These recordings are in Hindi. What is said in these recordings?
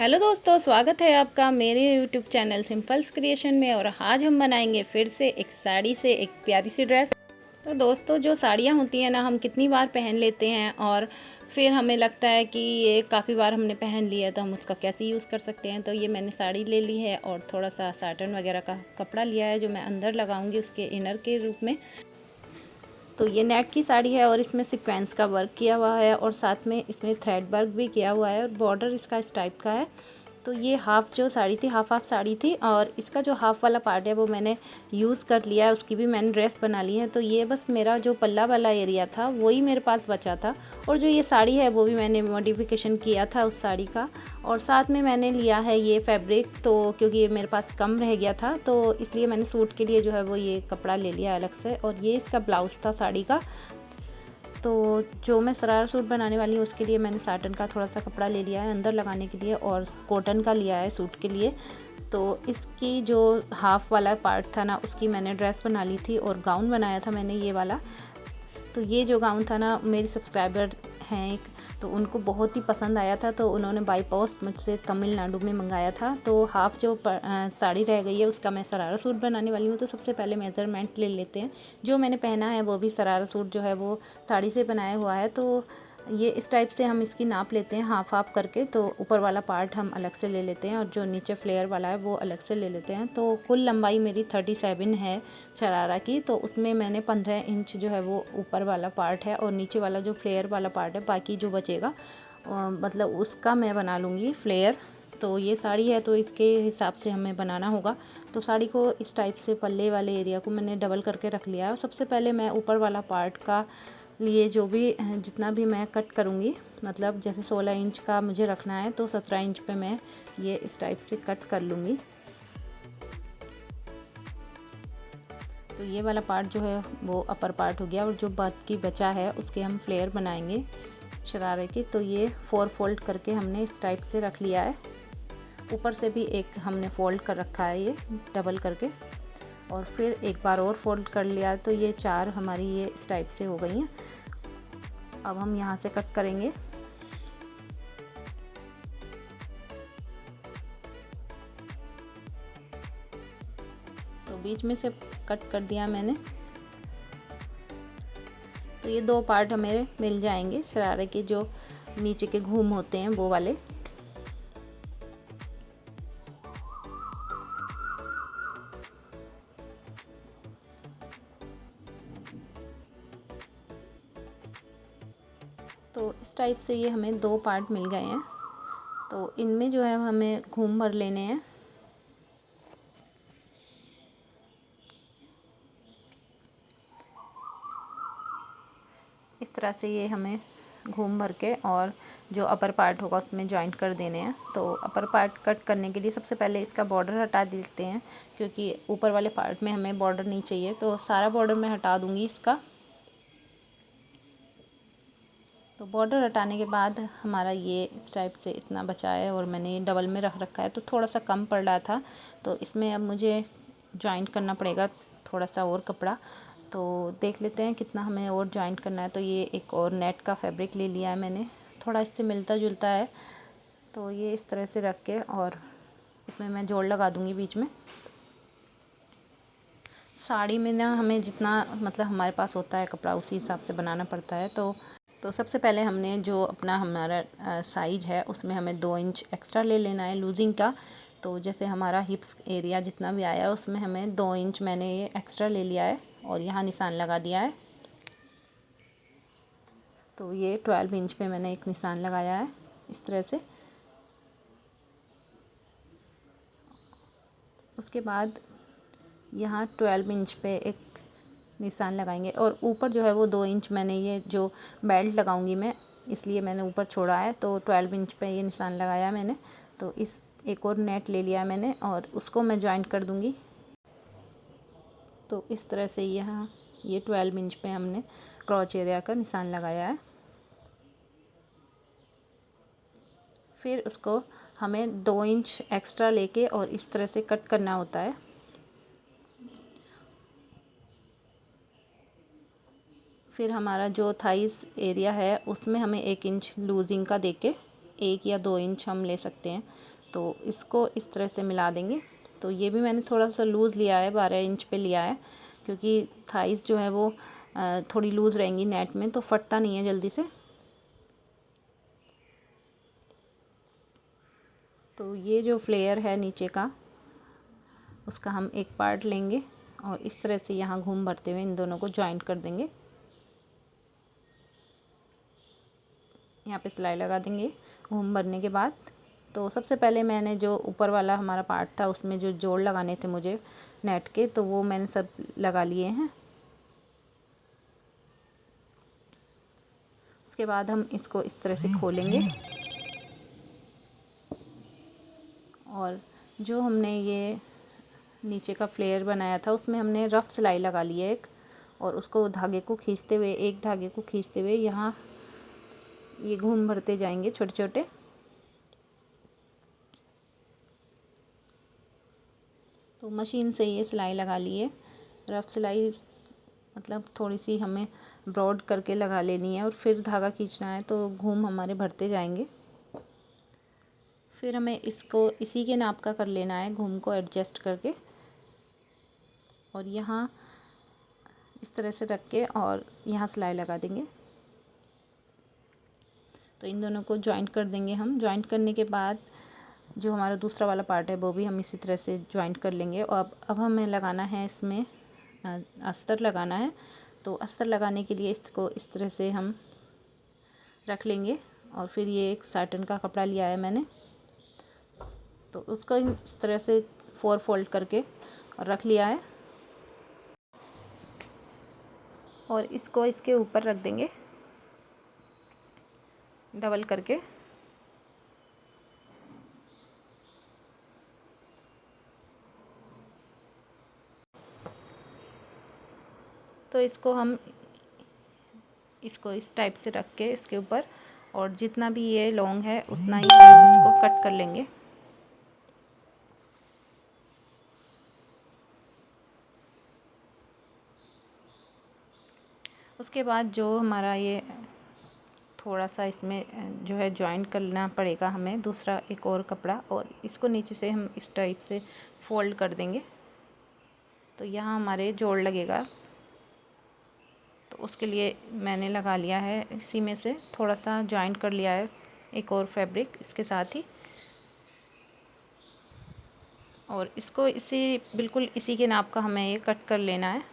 हेलो दोस्तों, स्वागत है आपका मेरे यूट्यूब चैनल सिंपल्स क्रिएशन में। और आज हम बनाएंगे फिर से एक साड़ी से एक प्यारी सी ड्रेस। तो दोस्तों, जो साड़ियाँ होती हैं ना, हम कितनी बार पहन लेते हैं और फिर हमें लगता है कि ये काफ़ी बार हमने पहन लिया है तो हम उसका कैसे यूज़ कर सकते हैं। तो ये मैंने साड़ी ले ली है और थोड़ा सा साटन वगैरह का कपड़ा लिया है जो मैं अंदर लगाऊंगी उसके इनर के रूप में। तो ये नेट की साड़ी है और इसमें सीक्वेंस का वर्क किया हुआ है और साथ में इसमें थ्रेड वर्क भी किया हुआ है और बॉर्डर इसका इस टाइप का है। तो ये हाफ़ जो साड़ी थी, हाफ़ साड़ी थी और इसका जो हाफ़ वाला पार्ट है वो मैंने यूज़ कर लिया है, उसकी भी मैंने ड्रेस बना ली है। तो ये बस मेरा जो पल्ला वाला एरिया था वही मेरे पास बचा था और जो ये साड़ी है वो भी मैंने मॉडिफिकेशन किया था उस साड़ी का। और साथ में मैंने लिया है ये फैब्रिक, तो क्योंकि ये मेरे पास कम रह गया था तो इसलिए मैंने सूट के लिए जो है वो ये कपड़ा ले लिया अलग से। और ये इसका ब्लाउज़ था साड़ी का। तो जो मैं सरारा सूट बनाने वाली हूँ उसके लिए मैंने साटन का थोड़ा सा कपड़ा ले लिया है अंदर लगाने के लिए और कॉटन का लिया है सूट के लिए। तो इसकी जो हाफ़ वाला पार्ट था ना, उसकी मैंने ड्रेस बना ली थी और गाउन बनाया था मैंने ये वाला। तो ये जो गाउन था ना, मेरी सब्सक्राइबर हैं एक, तो उनको बहुत ही पसंद आया था तो उन्होंने बाई पोस्ट मुझसे तमिलनाडु में मंगाया था। तो हाफ़ जो साड़ी रह गई है उसका मैं सरारा सूट बनाने वाली हूँ। तो सबसे पहले मेज़रमेंट ले लेते हैं। जो मैंने पहना है वो भी सरारा सूट जो है वो साड़ी से बनाया हुआ है। तो ये इस टाइप से हम इसकी नाप लेते हैं हाफ़ हाफ़ करके। तो ऊपर वाला पार्ट हम अलग से ले लेते हैं और जो नीचे फ्लेयर वाला है वो अलग से ले लेते हैं। तो कुल लंबाई मेरी 37 है शरारा की। तो उसमें मैंने 15 इंच जो है वो ऊपर वाला पार्ट है और नीचे वाला जो फ्लेयर वाला पार्ट है, बाकी जो बचेगा मतलब उसका मैं बना लूँगी फ्लेयर। तो ये साड़ी है तो इसके हिसाब से हमें बनाना होगा। तो साड़ी को इस टाइप से पल्ले वाले एरिया को मैंने डबल करके रख लिया है। और सबसे पहले मैं ऊपर वाला पार्ट का लिए जो भी जितना भी मैं कट करूँगी, मतलब जैसे 16 इंच का मुझे रखना है तो 17 इंच पे मैं ये इस टाइप से कट कर लूँगी। तो ये वाला पार्ट जो है वो अपर पार्ट हो गया और जो बाकी बचा है उसके हम फ्लेयर बनाएंगे शरारे की। तो ये 4 फोल्ड करके हमने इस टाइप से रख लिया है। ऊपर से भी एक हमने फोल्ड कर रखा है ये डबल करके, और फिर एक बार और फोल्ड कर लिया। तो ये 4 हमारी ये इस टाइप से हो गई हैं। अब हम यहाँ से कट करेंगे। तो बीच में से कट कर दिया मैंने। तो ये 2 पार्ट हमें मिल जाएंगे शरारे के, जो नीचे के घूम होते हैं वो वाले। तो इस टाइप से ये हमें 2 पार्ट मिल गए हैं। तो इनमें जो है हमें घूम भर लेने हैं। इस तरह से ये हमें घूम भर के और जो अपर पार्ट होगा उसमें जॉइंट कर देने हैं। तो अपर पार्ट कट करने के लिए सबसे पहले इसका बॉर्डर हटा देते हैं, क्योंकि ऊपर वाले पार्ट में हमें बॉर्डर नहीं चाहिए। तो सारा बॉर्डर मैं हटा दूंगी इसका। तो बॉर्डर हटाने के बाद हमारा ये इस टाइप से इतना बचा है और मैंने ये डबल में रख रखा है तो थोड़ा सा कम पड़ रहा था। तो इसमें अब मुझे जॉइंट करना पड़ेगा थोड़ा सा और कपड़ा। तो देख लेते हैं कितना हमें और जॉइंट करना है। तो ये एक और नेट का फैब्रिक ले लिया है मैंने, थोड़ा इससे मिलता जुलता है। तो ये इस तरह से रख के और इसमें मैं जोड़ लगा दूँगी बीच में। साड़ी में ना हमें जितना मतलब हमारे पास होता है कपड़ा उसी हिसाब से बनाना पड़ता है। तो सबसे पहले हमने जो अपना हमारा साइज़ है उसमें हमें 2 इंच एक्स्ट्रा ले लेना है लूजिंग का। तो जैसे हमारा हिप्स एरिया जितना भी आया उसमें हमें 2 इंच मैंने ये एक्स्ट्रा ले लिया है और यहाँ निशान लगा दिया है। तो ये 12 इंच पे मैंने एक निशान लगाया है इस तरह से। उसके बाद यहाँ 12 इंच पे एक निशान लगाएंगे और ऊपर जो है वो 2 इंच मैंने ये जो बेल्ट लगाऊंगी मैं, इसलिए मैंने ऊपर छोड़ा है। तो 12 इंच पे ये निशान लगाया मैंने। तो इस एक और नेट ले लिया मैंने और उसको मैं जॉइंट कर दूंगी। तो इस तरह से यहाँ ये 12 इंच पे हमने क्रॉच एरिया का निशान लगाया है। फिर उसको हमें 2 इंच एक्स्ट्रा लेके और इस तरह से कट करना होता है। फिर हमारा जो थाइस एरिया है उसमें हमें 1 इंच लूजिंग का देके 1 या 2 इंच हम ले सकते हैं। तो इसको इस तरह से मिला देंगे। तो ये भी मैंने थोड़ा सा लूज़ लिया है, 12 इंच पे लिया है, क्योंकि थाइस जो है वो थोड़ी लूज़ रहेंगी नेट में, तो फटता नहीं है जल्दी से। तो ये जो फ्लेयर है नीचे का, उसका हम एक पार्ट लेंगे और इस तरह से यहाँ घूम भरते हुए इन दोनों को जॉइंट कर देंगे। यहाँ पे सिलाई लगा देंगे घूम भरने के बाद। तो सबसे पहले मैंने जो ऊपर वाला हमारा पार्ट था उसमें जो जोड़ लगाने थे मुझे नेट के, तो वो मैंने सब लगा लिए हैं। उसके बाद हम इसको इस तरह से खोलेंगे और जो हमने ये नीचे का फ्लेयर बनाया था उसमें हमने रफ़ सिलाई लगा ली है एक, और उसको धागे को खींचते हुए, एक धागे को खींचते हुए यहाँ ये घूम भरते जाएंगे छोटे छोटे। तो मशीन से ये सिलाई लगा ली है। रफ़ सिलाई मतलब थोड़ी सी हमें ब्रॉड करके लगा लेनी है और फिर धागा खींचना है, तो घूम हमारे भरते जाएंगे। फिर हमें इसको इसी के नाप का कर लेना है, घूम को एडजस्ट करके, और यहाँ इस तरह से रख के और यहाँ सिलाई लगा देंगे। तो इन दोनों को जॉइंट कर देंगे हम। जॉइंट करने के बाद जो हमारा दूसरा वाला पार्ट है वो भी हम इसी तरह से जॉइंट कर लेंगे। और अब हमें लगाना है इसमें अस्तर लगाना है। तो अस्तर लगाने के लिए इसको इस तरह से हम रख लेंगे, और फिर ये एक साटन का कपड़ा लिया है मैंने, तो उसको इस तरह से 4 फोल्ड करके और रख लिया है, और इसको इसके ऊपर रख देंगे डबल करके। तो इसको इस टाइप से रख के इसके ऊपर, और जितना भी ये लॉन्ग है उतना ही हम इसको कट कर लेंगे। उसके बाद जो हमारा ये थोड़ा सा इसमें जो है जॉइंट करना पड़ेगा हमें दूसरा एक और कपड़ा, और इसको नीचे से हम इस टाइप से फोल्ड कर देंगे। तो यहाँ हमारे जोड़ लगेगा, तो उसके लिए मैंने लगा लिया है, इसी में से थोड़ा सा जॉइंट कर लिया है एक और फैब्रिक इसके साथ ही, और इसको बिल्कुल इसी के नाप का हमें ये कट कर लेना है।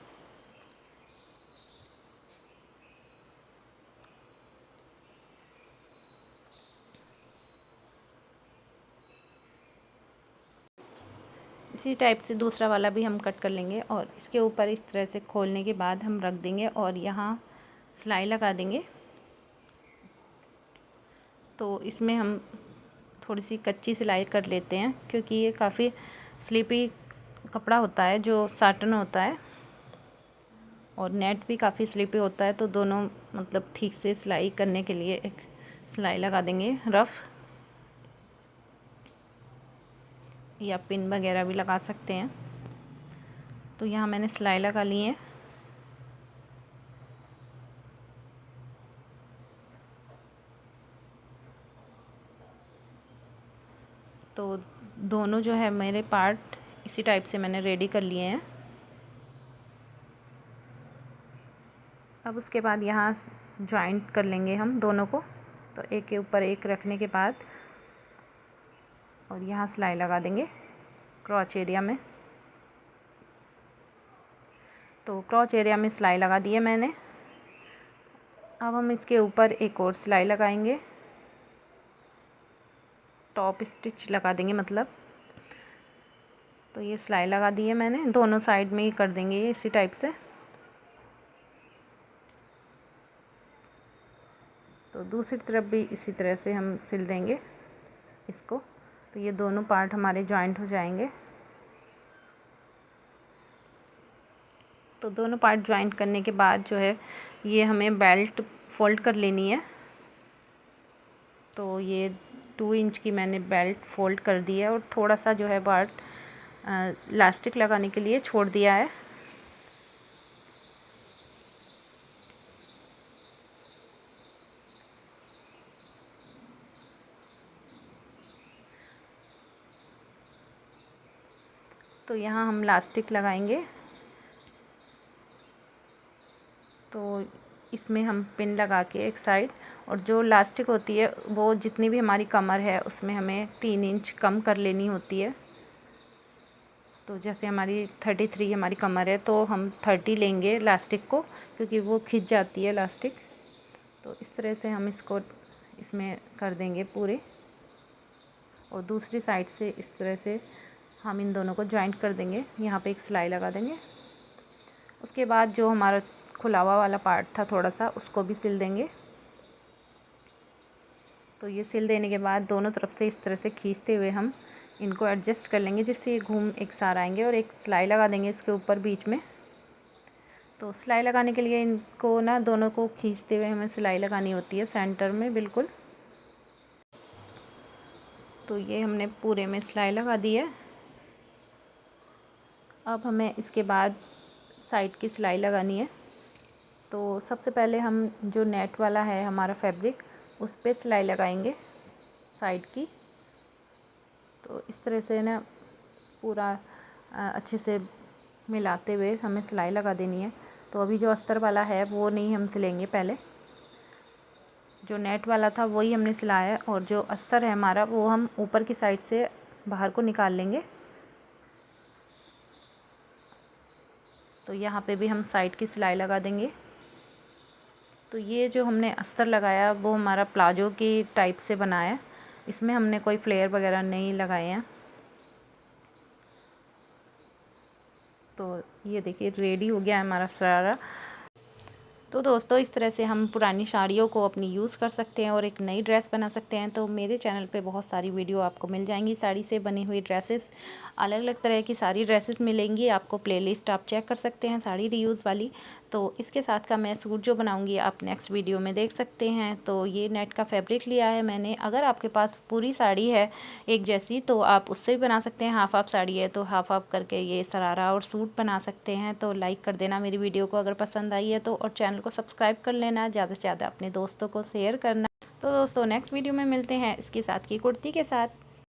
इसी टाइप से दूसरा वाला भी हम कट कर लेंगे, और इसके ऊपर इस तरह से खोलने के बाद हम रख देंगे और यहाँ सिलाई लगा देंगे। तो इसमें हम थोड़ी सी कच्ची सिलाई कर लेते हैं, क्योंकि ये काफ़ी स्लीपी कपड़ा होता है जो साटन होता है, और नेट भी काफ़ी स्लीपी होता है। तो दोनों मतलब ठीक से सिलाई करने के लिए एक सिलाई लगा देंगे रफ़, या पिन वगैरह भी लगा सकते हैं। तो यहाँ मैंने सिलाई लगा ली है। तो दोनों जो है मेरे पार्ट इसी टाइप से मैंने रेडी कर लिए हैं। अब उसके बाद यहाँ जॉइंट कर लेंगे हम दोनों को, तो एक के ऊपर एक रखने के बाद, और यहाँ सिलाई लगा देंगे क्रॉच एरिया में। तो क्रॉच एरिया में सिलाई लगा दी है मैंने। अब हम इसके ऊपर एक और सिलाई लगाएंगे, टॉप स्टिच लगा देंगे मतलब। तो ये सिलाई लगा दी है मैंने, दोनों साइड में ही कर देंगे ये इसी टाइप से। तो दूसरी तरफ भी इसी तरह से हम सिल देंगे इसको। तो ये दोनों पार्ट हमारे जॉइंट हो जाएंगे। तो दोनों पार्ट जॉइंट करने के बाद जो है ये हमें बेल्ट फोल्ड कर लेनी है। तो ये 2 इंच की मैंने बेल्ट फोल्ड कर दी है, और थोड़ा सा जो है पार्ट इलास्टिक लगाने के लिए छोड़ दिया है। तो यहाँ हम इलास्टिक लगाएंगे। तो इसमें हम पिन लगा के एक साइड, और जो इलास्टिक होती है वो जितनी भी हमारी कमर है उसमें हमें 3 इंच कम कर लेनी होती है। तो जैसे हमारी 33 हमारी कमर है तो हम 30 लेंगे इलास्टिक को, क्योंकि वो खिंच जाती है इलास्टिक। तो इस तरह से हम इसको इसमें कर देंगे पूरे, और दूसरी साइड से इस तरह से हम इन दोनों को जॉइंट कर देंगे। यहाँ पे एक सिलाई लगा देंगे। उसके बाद जो हमारा खुलावा वाला पार्ट था थोड़ा सा, उसको भी सिल देंगे। तो ये सिल देने के बाद दोनों तरफ से इस तरह से खींचते हुए हम इनको एडजस्ट कर लेंगे, जिससे ये घूम एक सार आएंगे, और एक सिलाई लगा देंगे इसके ऊपर बीच में। तो सिलाई लगाने के लिए इनको ना दोनों को खींचते हुए हमें सिलाई लगानी होती है सेंटर में बिल्कुल। तो ये हमने पूरे में सिलाई लगा दी है। अब हमें इसके बाद साइड की सिलाई लगानी है। तो सबसे पहले हम जो नेट वाला है हमारा फैब्रिक, उस पे सिलाई लगाएंगे साइड की। तो इस तरह से ना पूरा अच्छे से मिलाते हुए हमें सिलाई लगा देनी है। तो अभी जो अस्तर वाला है वो नहीं हम सिलेंगे, पहले जो नेट वाला था वही हमने सिलाया है, और जो अस्तर है हमारा वो हम ऊपर की साइड से बाहर को निकाल लेंगे। तो यहाँ पे भी हम साइड की सिलाई लगा देंगे। तो ये जो हमने अस्तर लगाया वो हमारा प्लाजो की टाइप से बना है, इसमें हमने कोई फ्लेयर वगैरह नहीं लगाए हैं। तो ये देखिए रेडी हो गया है हमारा शरारा। तो दोस्तों इस तरह से हम पुरानी साड़ियों को अपनी यूज़ कर सकते हैं और एक नई ड्रेस बना सकते हैं। तो मेरे चैनल पे बहुत सारी वीडियो आपको मिल जाएंगी साड़ी से बनी हुई ड्रेसेस, अलग अलग तरह की सारी ड्रेसेस मिलेंगी आपको। प्लेलिस्ट आप चेक कर सकते हैं साड़ी रीयूज़ वाली। तो इसके साथ का मैं सूट जो बनाऊँगी आप नेक्स्ट वीडियो में देख सकते हैं। तो ये नेट का फैब्रिक लिया है मैंने। अगर आपके पास पूरी साड़ी है एक जैसी तो आप उससे भी बना सकते हैं। हाफ हाफ साड़ी है तो हाफ हाफ करके ये शरारा और सूट बना सकते हैं। तो लाइक कर देना मेरी वीडियो को अगर पसंद आई है तो, और चैनल को सब्सक्राइब कर लेना, ज़्यादा से ज़्यादा अपने दोस्तों को शेयर करना। तो दोस्तों नेक्स्ट वीडियो में मिलते हैं इसके साथ की कुर्ती के साथ।